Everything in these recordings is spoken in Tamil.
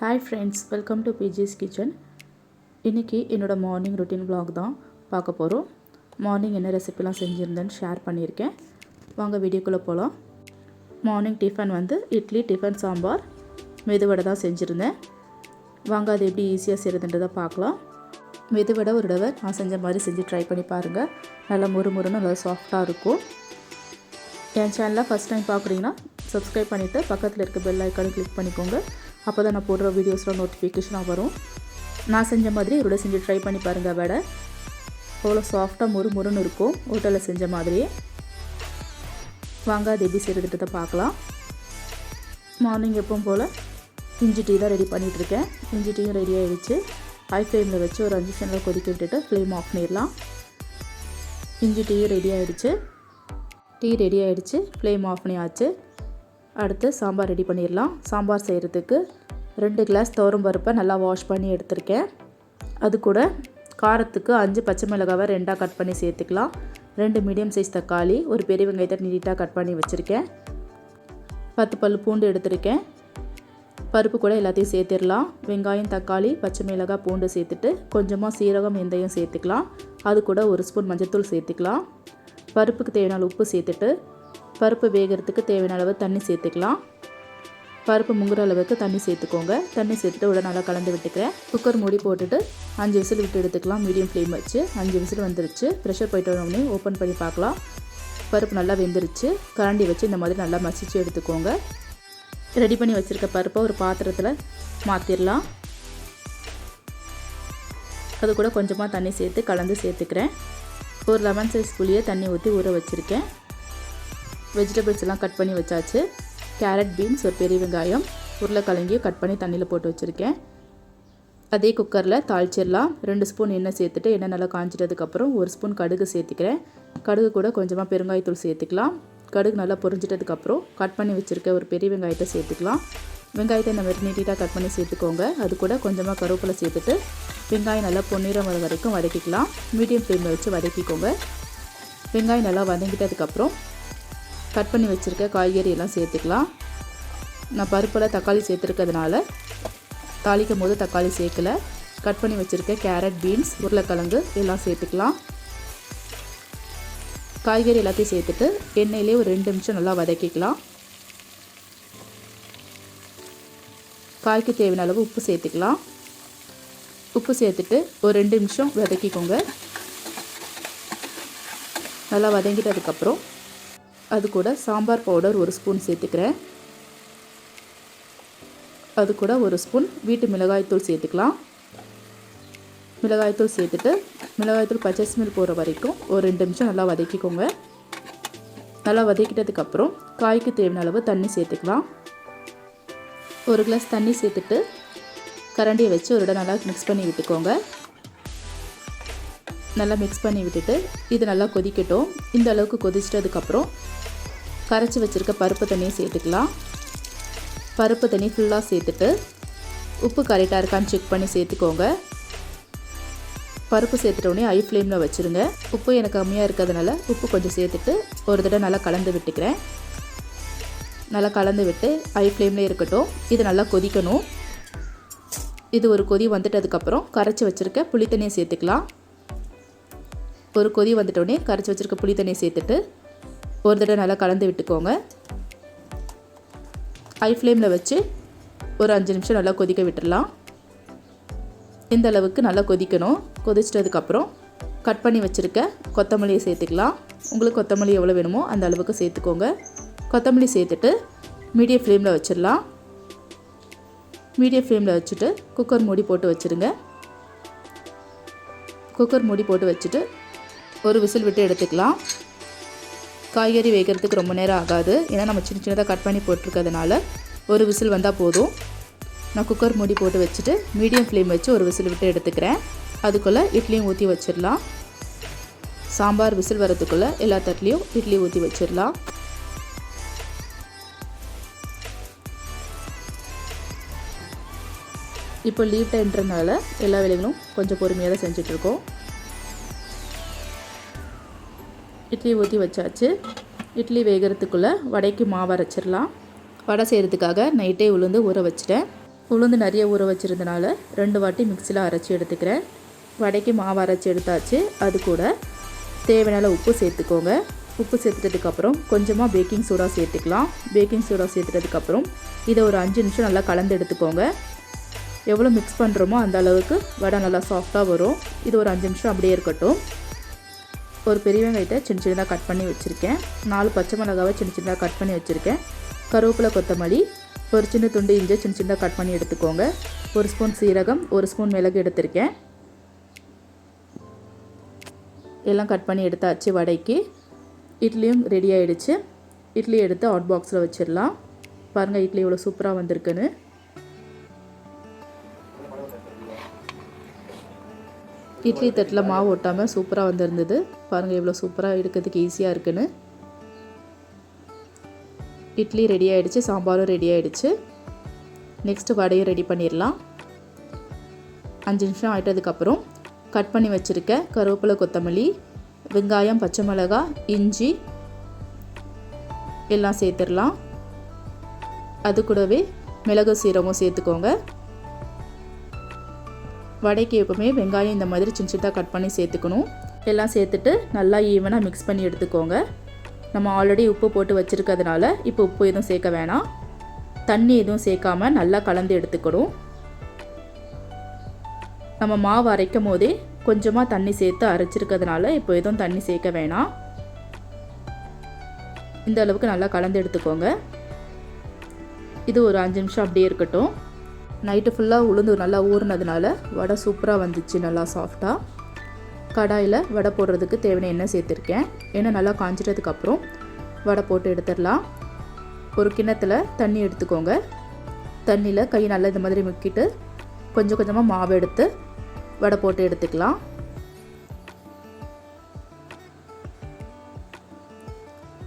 Hi friends, welcome to பிஜிஸ் kitchen. இன்றைக்கி என்னோடய மார்னிங் ரொட்டீன் vlog தான் பார்க்க போகிறோம். மார்னிங் என்ன ரெசிபிலாம் செஞ்சுருந்தேன்னு ஷேர் பண்ணியிருக்கேன். வாங்க வீடியோக்குள்ளே போகலாம். மார்னிங் டிஃபன் வந்து இட்லி, டிஃபன், சாம்பார், மெதுவடை தான் செஞ்சுருந்தேன். வாங்க அது எப்படி ஈஸியாக செய்கிறதுன்றதை பார்க்கலாம். மெதுவடை ஒரு தடவை நான் செஞ்ச மாதிரி செஞ்சு ட்ரை பண்ணி பாருங்கள். நல்லா முறுமுறுன்னு நல்லா சாஃப்டாக இருக்கும். என் சேனலில் ஃபஸ்ட் டைம் பார்க்குறீங்கன்னா சப்ஸ்கிரைப் பண்ணிவிட்டு பக்கத்தில் இருக்க பெல் ஐக்கானை கிளிக் பண்ணிக்கோங்க. அப்போ தான் நான் போடுற வீடியோஸில் நோட்டிஃபிகேஷனாக வரும். நான் செஞ்ச மாதிரி இவரோட செஞ்சு ட்ரை பண்ணி பாருங்கள். வடை அவ்வளோ சாஃப்டாக முறுமுறுன்னு இருக்கும், ஹோட்டலில் செஞ்ச மாதிரியே. வாங்க அது எப்படி செய்கிறதுன்றதை பார்க்கலாம். மார்னிங் எப்பவும் போல் இஞ்சி டீ தான் ரெடி பண்ணிகிட்ருக்கேன். இஞ்சி டீயும் ரெடி ஆகிடுச்சு. ஹை ஃப்ளேமில் வச்சு ஒரு 5 நிமிஷம் கொதிக்க விட்டுட்டு ஃப்ளேம் ஆஃப் பண்ணிடலாம். இஞ்சி டீயும் ரெடி ஆகிடுச்சு. டீ ரெடி ஆகிடுச்சு, ஃப்ளேம் ஆஃப் பண்ணியாச்சு. அடுத்து சாம்பார் ரெடி பண்ணிடலாம். சாம்பார் செய்கிறதுக்கு 2 கிளாஸ் துவரம் பருப்பை நல்லா வாஷ் பண்ணி எடுத்திருக்கேன். அது கூட காரத்துக்கு 5 பச்சை மிளகாவை 2ஆக கட் பண்ணி சேர்த்துக்கலாம். 2 மீடியம் சைஸ் தக்காளி, ஒரு பெரிய வெங்காயத்தை நீட்டாக கட் பண்ணி வச்சுருக்கேன். 10 பல் பூண்டு எடுத்திருக்கேன். பருப்பு கூட எல்லாத்தையும் சேர்த்துடலாம். வெங்காயம், தக்காளி, பச்சை மிளகாய், பூண்டு சேர்த்துட்டு கொஞ்சமாக சீரகம், வெந்தயம் சேர்த்துக்கலாம். அது கூட 1 ஸ்பூன் மஞ்சள்தூள் சேர்த்துக்கலாம். பருப்புக்கு தேவையான உப்பு சேர்த்துட்டு பருப்பு வேகிறதுக்கு தேவையான அளவு தண்ணி சேர்த்துக்கலாம். பருப்பு முங்குற அளவுக்கு தண்ணி சேர்த்துக்கோங்க. தண்ணி சேர்த்துட்டு உடனே நல்லா கலந்து விட்டுக்கிறேன். குக்கர் மூடி போட்டுட்டு 5 விசில் விட்டு எடுத்துக்கலாம். மீடியம் ஃப்ளேம் வச்சு 5 விசில் வந்துருச்சு. ப்ரெஷர் போய்ட்டு உடனே ஓப்பன் பண்ணி பார்க்கலாம். பருப்பு நல்லா வெந்துருச்சு. கரண்டி வச்சு இந்த மாதிரி நல்லா மசிச்சு எடுத்துக்கோங்க. ரெடி பண்ணி வச்சுருக்க பருப்பை ஒரு பாத்திரத்தில் மாற்றிடலாம். அது கூட கொஞ்சமாக தண்ணி சேர்த்து கலந்து சேர்த்துக்கிறேன். ஒரு லெமன் சைஸ் புளியை தண்ணி ஊற்றி ஊற வச்சுருக்கேன். வெஜிடபிள்ஸ் எல்லாம் கட் பண்ணி வச்சாச்சு. கேரட், பீன்ஸ், ஒரு பெரிய வெங்காயம், உருளைக்கிழங்கையும் கட் பண்ணி தண்ணியில் போட்டு வச்சுருக்கேன். அதே குக்கரில் தாளிச்சிடலாம். 2 ஸ்பூன் எண்ணெய் சேர்த்துட்டு எண்ணெய் நல்லா காஞ்சிட்டதுக்கப்புறம் 1 ஸ்பூன் கடுகு சேர்த்துக்கிறேன். கடுகு கூட கொஞ்சமாக பெருங்காயத்தூள் சேர்த்துக்கலாம். கடுகு நல்லா பொரிஞ்சிட்டதுக்கப்புறம் கட் பண்ணி வச்சுருக்க ஒரு பெரிய வெங்காயத்தை சேர்த்துக்கலாம். வெங்காயத்தை இந்த மாதிரி நீட்டாக கட் பண்ணி சேர்த்துக்கோங்க. அது கூட கொஞ்சமாக கருவேப்பிலை சேர்த்துட்டு வெங்காயம் நல்லா பொன்னிறம் வர வரைக்கும் வதக்கிக்கலாம். மீடியம் ஃப்ளேமில் வச்சு வதக்கிக்கோங்க. வெங்காயம் நல்லா வதங்கிட்டதுக்கப்புறம் கட் பண்ணி வச்சுருக்க காய்கறி எல்லாம் சேர்த்துக்கலாம். நான் பருப்பில் தக்காளி சேர்த்துருக்கிறதுனால தாளிக்கும் போது தக்காளி சேர்க்கலை. கட் பண்ணி வச்சுருக்க கேரட், பீன்ஸ், உருளைக்கிழங்கு எல்லாம் சேர்த்துக்கலாம். காய்கறி எல்லாத்தையும் சேர்த்துட்டு எண்ணெயிலே ஒரு 2 நிமிஷம் நல்லா வதக்கிக்கலாம். காய்க்கு தேவையான அளவு உப்பு சேர்த்துக்கலாம். உப்பு சேர்த்துட்டு ஒரு 2 நிமிஷம் வதக்கிக்கோங்க. நல்லா வதங்கிட்டதுக்கப்புறம் அது கூட சாம்பார் பவுடர் 1 ஸ்பூன் சேர்த்துக்கிறேன். அது கூட 1 ஸ்பூன் வீட்டு மிளகாய்த்தூள் சேர்த்துக்கலாம். மிளகாய்த்தூள் சேர்த்துட்டு மிளகாய்த்தூள் பச்சை ஸ்மெல் போகிற வரைக்கும் ஒரு 2 நிமிஷம் நல்லா வதக்கிக்கோங்க. நல்லா வதக்கிட்டதுக்கப்புறம் காய்க்கு தேவையான அளவு தண்ணி சேர்த்துக்கலாம். 1 கிளாஸ் தண்ணி சேர்த்துட்டு கரண்டியை வச்சு ஒரு இடம் நல்லா மிக்ஸ் பண்ணி விட்டுக்கோங்க. நல்லா மிக்ஸ் பண்ணி விட்டுட்டு இது நல்லா கொதிக்கட்டும். இந்த அளவுக்கு கொதிச்சிட்டதுக்கப்புறம் கரைச்சி வச்சுருக்க பருப்பு தண்ணியை சேர்த்துக்கலாம். பருப்பு தண்ணி ஃபுல்லாக சேர்த்துட்டு உப்பு கரெக்டாக இருக்கான்னு செக் பண்ணி சேர்த்துக்கோங்க. பருப்பு சேர்த்துட்டோடனே ஹை ஃப்ளேமில் வச்சுருங்க. உப்பு எனக்கு கம்மியாக இருக்கிறதுனால உப்பு கொஞ்சம் சேர்த்துட்டு ஒரு தடவை நல்லா கலந்து விட்டுக்கிறேன். நல்லா கலந்து விட்டு ஹை ஃப்ளேம்லேயே இருக்கட்டும். இது நல்லா கொதிக்கணும். இது ஒரு கொதி வந்துட்டதுக்கப்புறம் கரைச்சி வச்சுருக்க புளி தண்ணியை சேர்த்துக்கலாம். ஒரு கொதி வந்துட்டோடனே கரைச்சி வச்சுருக்க புளி தண்ணியை சேர்த்துட்டு ஒரு தடவை நல்லா கலந்து விட்டுக்கோங்க. ஹை ஃப்ளேமில் வச்சு ஒரு 5 நிமிஷம் நல்லா கொதிக்க விட்டுடலாம். இந்த அளவுக்கு நல்லா கொதிக்கணும். கொதிச்சிட்டதுக்கப்புறம் கட் பண்ணி வச்சுருக்க கொத்தமல்லியை சேர்த்துக்கலாம். உங்களுக்கு கொத்தமல்லி எவ்வளோ வேணுமோ அந்த அளவுக்கு சேர்த்துக்கோங்க. கொத்தமல்லி சேர்த்துட்டு மீடியம் ஃப்ளேமில் வச்சிடலாம். மீடியம் ஃப்ளேமில் வச்சுட்டு குக்கர் மூடி போட்டு வச்சுருங்க. குக்கர் மூடி போட்டு வச்சுட்டு ஒரு விசில் விட்டு எடுத்துக்கலாம். காய்கறி வேகிறதுக்கு ரொம்ப நேரம் ஆகாது. ஏன்னா நம்ம சின்ன சின்னதாக கட் பண்ணி போட்டிருக்கிறதுனால ஒரு விசில் வந்தால் போதும். நான் குக்கர் மூடி போட்டு வச்சுட்டு மீடியம் ஃப்ளேம் வச்சு ஒரு விசில் விட்டு எடுத்துக்கிறேன். அதுக்குள்ளே இட்லியும் ஊற்றி வச்சிடலாம். சாம்பார் விசில் வரதுக்குள்ளே எல்லா தட்லேயும் இட்லி ஊற்றி வச்சிடலாம். இப்போ லீவ் டைம்ன்றனால எல்லா வேலைகளும் கொஞ்சம் பொறுமையாக தான் செஞ்சிட்ருக்கோம். இட்லி ஊற்றி வச்சாச்சு. இட்லி வேகிறதுக்குள்ளே வடைக்கு மாவு அரைச்சிடலாம். வடை செய்கிறதுக்காக நைட்டே உளுந்து ஊற வச்சுட்டேன். உளுந்து நிறைய ஊற வச்சுருந்தனால 2 வாட்டி மிக்சியில் அரைச்சி எடுத்துக்கிறேன். வடைக்கு மாவு அரைச்சி எடுத்தாச்சு. அது கூட தேவையான உப்பு சேர்த்துக்கோங்க. உப்பு சேர்த்துட்டதுக்கப்புறம் கொஞ்சமாக பேக்கிங் சோடா சேர்த்துக்கலாம். பேக்கிங் சோடா சேர்த்துட்டதுக்கப்புறம் இதை ஒரு 5 நிமிஷம் நல்லா கலந்து எடுத்துக்கோங்க. எவ்வளோ மிக்ஸ் பண்ணுறோமோ அந்த அளவுக்கு வடை நல்லா சாஃப்டாக வரும். இது ஒரு 5 நிமிஷம் அப்படியே இருக்கட்டும். ஒரு பெரிய வெங்காயத்தை சின்ன சின்னதாக கட் பண்ணி வச்சுருக்கேன். 4 பச்சை மிளகாவை சின்ன சின்னதாக கட் பண்ணி வச்சுருக்கேன். கருவேப்பிலை, கொத்தமல்லி, ஒரு சின்ன துண்டு இஞ்சி சின்ன சின்னதாக கட் பண்ணி எடுத்துக்கோங்க. 1 ஸ்பூன் சீரகம், 1 ஸ்பூன் மிளகு எடுத்திருக்கேன். எல்லாம் கட் பண்ணி எடுத்தாச்சு. வடைக்கு இட்லியும் ரெடி ஆகிடுச்சு. இட்லி எடுத்து ஹாட் பாக்ஸில் வச்சிடலாம். பாருங்கள் இட்லி இவ்வளோ சூப்பராக வந்திருக்குன்னு. இட்லி தட்டில் மாவு ஒட்டாமல் சூப்பராக வந்திருந்தது. பாருங்கள் எவ்வளோ சூப்பராக எடுக்கிறதுக்கு ஈஸியாக இருக்குன்னு. இட்லி ரெடி ஆகிடுச்சு. சாம்பாரும் ரெடி ஆகிடுச்சு. நெக்ஸ்ட்டு வடையும் ரெடி பண்ணிடலாம். 5 நிமிஷம் ஆகிட்டதுக்கப்புறம் கட் பண்ணி வச்சுருக்க கருவேப்பிலை, கொத்தமல்லி, வெங்காயம், பச்சை மிளகாய், இஞ்சி எல்லாம் சேர்த்துடலாம். அது கூடவே மிளகு, சீரகம் சேர்த்துக்கோங்க. வடைக்கு எப்பவுமே வெங்காயம் இந்த மாதிரி சின்ன சின்னதாக கட் பண்ணி சேர்த்துக்கணும். எல்லாம் சேர்த்துட்டு நல்லா ஈவனாக மிக்ஸ் பண்ணி எடுத்துக்கோங்க. நம்ம ஆல்ரெடி உப்பு போட்டு வச்சுருக்கிறதுனால இப்போ உப்பு எதுவும் சேர்க்க வேணாம். தண்ணி எதுவும் சேர்க்காமல் நல்லா கலந்து எடுத்துக்கணும். நம்ம மாவு அரைக்கும் போதே கொஞ்சமாக தண்ணி சேர்த்து அரைச்சிருக்கிறதுனால இப்போ எதுவும் தண்ணி சேர்க்க வேணாம். இந்த அளவுக்கு நல்லா கலந்து எடுத்துக்கோங்க. இது ஒரு 5 நிமிஷம் அப்படியே இருக்கட்டும். நைட்டு ஃபுல்லாக உளுந்து நல்லா ஊறினதுனால வடை சூப்பராக வந்துச்சு, நல்லா சாஃப்டாக. கடாயில் வடை போடுறதுக்கு தேவையான எண்ணெய் சேர்த்துருக்கேன். எண்ணெய் நல்லா காஞ்சிட்டதுக்கப்புறம் வடை போட்டு எடுத்துடலாம். ஒரு கிண்ணத்தில் தண்ணி எடுத்துக்கோங்க. தண்ணியில் கை நல்லா இந்த மாதிரி முக்கிட்டு கொஞ்சம் கொஞ்சமாக மாவு எடுத்து வடை போட்டு எடுத்துக்கலாம்.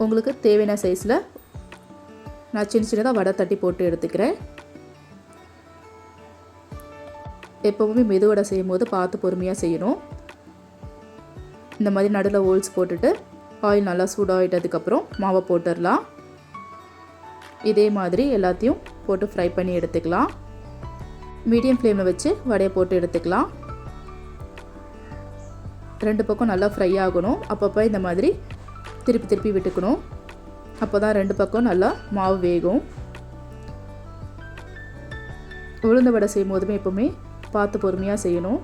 உங்களுக்கு தேவையான சைஸில் நான் சின்ன சின்னதாக வடை தட்டி போட்டு எடுத்துக்கிறேன். எப்போவுமே மெது வடை செய்யும் போது பார்த்து பொறுமையாக செய்யணும். இந்த மாதிரி நடுவில் ஹோல்ஸ் போட்டுட்டு ஆயில் நல்லா சூடாகிட்டதுக்கப்புறம் மாவை போட்டுடலாம். இதே மாதிரி எல்லாத்தையும் போட்டு ஃப்ரை பண்ணி எடுத்துக்கலாம். மீடியம் ஃப்ளேமில் வச்சு வடையை போட்டு எடுத்துக்கலாம். 2 பக்கம் நல்லா ஃப்ரை ஆகணும். அப்பப்போ இந்த மாதிரி திருப்பி திருப்பி விட்டுக்கணும். அப்போ தான் 2 பக்கம் நல்லா மாவு வேகும். உளுந்து வடை செய்யும் போதுமே எப்போவுமே பார்த்து பொறுமையாக செய்யணும்.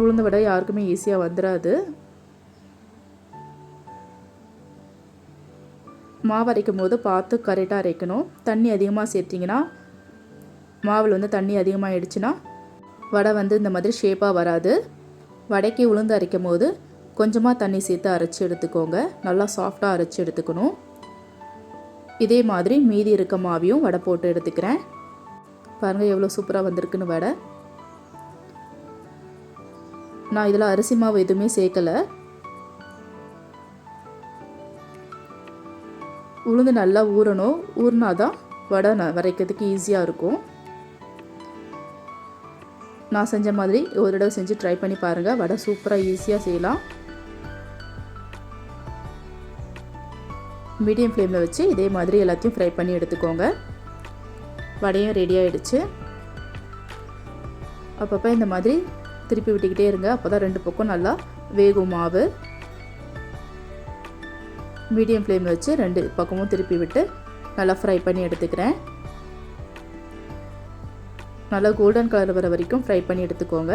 உளுந்து வடை யாருக்குமே ஈஸியாக வந்துடாது. மாவு அரைக்கும் போது பார்த்து கரெக்டாக அரைக்கணும். தண்ணி அதிகமாக சேர்த்திங்கன்னா மாவில் தண்ணி அதிகமாகிடுச்சுன்னா வடை இந்த மாதிரி ஷேப்பாக வராது. வடைக்கு உளுந்து அரைக்கும் போது கொஞ்சமாக தண்ணி சேர்த்து அரைச்சி எடுத்துக்கோங்க. நல்லா சாஃப்டாக அரைச்சி எடுத்துக்கணும். இதே மாதிரி மீதி இருக்க மாவையும் வடை போட்டு எடுத்துக்கிறேன். பாருங்கள் எவ்வளோ சூப்பராக வந்திருக்குன்னு வடை. நான் இதில் அரிசி மாவு எதுவுமே சேர்க்கலை. உளுந்து நல்லா ஊறணும். ஊறினா தான் வடை வரைக்கிறதுக்கு ஈஸியாக இருக்கும். நான் செஞ்ச மாதிரி ஒரு தடவை செஞ்சு ட்ரை பண்ணி பாருங்கள். வடை சூப்பராக ஈஸியாக செய்யலாம். மீடியம் ஃப்ளேமில் வச்சு இதே மாதிரி எல்லாத்தையும் ஃப்ரை பண்ணி எடுத்துக்கோங்க. வடையும் ரெடி ஆகிடுச்சு. அப்பப்போ இந்த மாதிரி திருப்பி விட்டுக்கிட்டே இருங்க. அப்போ தான் 2 பக்கம் நல்லா வேகும் மாவு. மீடியம் ஃப்ளேமில் வச்சு 2 பக்கமும் திருப்பி விட்டு நல்லா ஃப்ரை பண்ணி எடுத்துக்கிறேன். நல்லா கோல்டன் கலர் வர வரைக்கும் ஃப்ரை பண்ணி எடுத்துக்கோங்க.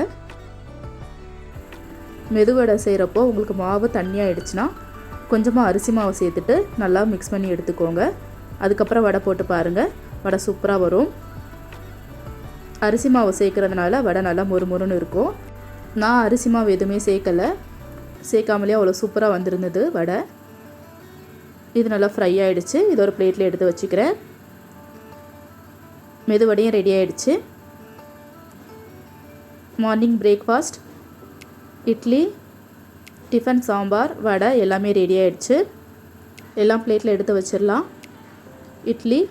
மெதுவடை செய்கிறப்போ உங்களுக்கு மாவு தண்ணியாகிடுச்சுன்னா கொஞ்சமாக அரிசி மாவு சேர்த்துட்டு நல்லா மிக்ஸ் பண்ணி எடுத்துக்கோங்க. அதுக்கப்புறம் வடை போட்டு பாருங்கள். வடை சூப்பராக வரும். அரிசி மாவு சேர்க்குறதுனால வடை நல்லா மொறுமொறுன்னு இருக்கும். நான் அரிசி மாவு எதுவுமே சேர்க்காமலே அவ்வளோ சூப்பராக வந்திருந்தது வடை. இது நல்லா ஃப்ரை ஆகிடுச்சு. இது ஒரு பிளேட்டில் எடுத்து வச்சுக்கிறேன். மெதுவடையும் ரெடி ஆகிடுச்சு. Morning breakfast idli, tiffin, sambar, vada எல்லாமே ரெடி ஆகிடுச்சு. எல்லாம் பிளேட்டில் எடுத்து வச்சிடலாம். இட்லி,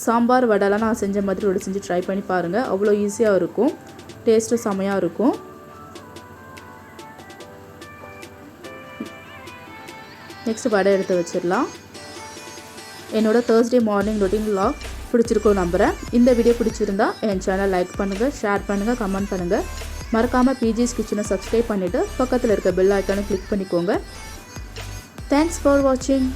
சாம்பார் வடைலாம் நான் செஞ்ச மாதிரி ஒரு செஞ்சு ட்ரை பண்ணி பாருங்கள். அவ்வளோ ஈஸியாக இருக்கும். டேஸ்ட்டு செமையாக இருக்கும். நெக்ஸ்ட் வடை எடுத்து வச்சிடலாம். என்னோட Thursday மார்னிங் ரொட்டீன் vlog பிடிச்சிருக்கும் நம்புகிறேன். இந்த வீடியோ பிடிச்சிருந்தா என் சேனல் லைக் பண்ணுங்கள், ஷேர் பண்ணுங்கள், கமெண்ட் பண்ணுங்கள். மறக்காமல் பிஜிஸ் கிச்சனை சப்ஸ்கிரைப் பண்ணிவிட்டு பக்கத்தில் இருக்க பெல் ஐக்கானை கிளிக் பண்ணிக்கோங்க. தேங்க்ஸ் ஃபார் வாட்சிங்.